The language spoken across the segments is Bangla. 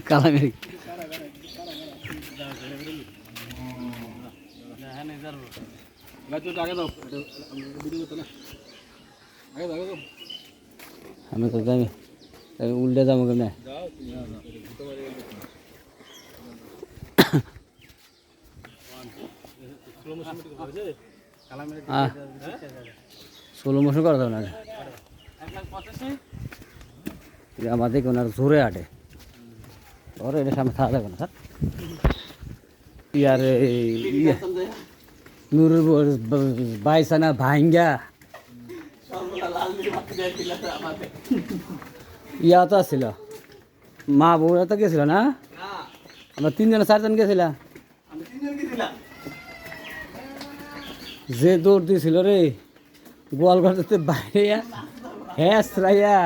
কালামের আমি তো যাই উল্টে যাবো কেমনে ষোলো মোশন করা যাবে না আমাদের ওনার জোরে আটে ওর এটা সামনে থাকা যাবে না স্যার ইয়ার নুরুর বাইসানা ভাইঙ্গা ইয়া তো আসছিল মা বউরা তো গেছিল না আমরা তিনজন চারজন গেছিলাম যে দৌড় দিয়েছিল রে গোয়ালঘর থেকে বাইরে হ্যাঁ রাইয়া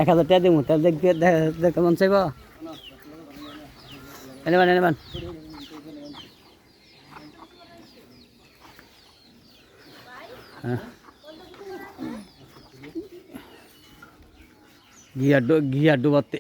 এক হাজার টাকা দিব তাহলে দেখতে মন চাইব এনেবান এনেবান হ্যাঁ গিয়ার ডুবাতে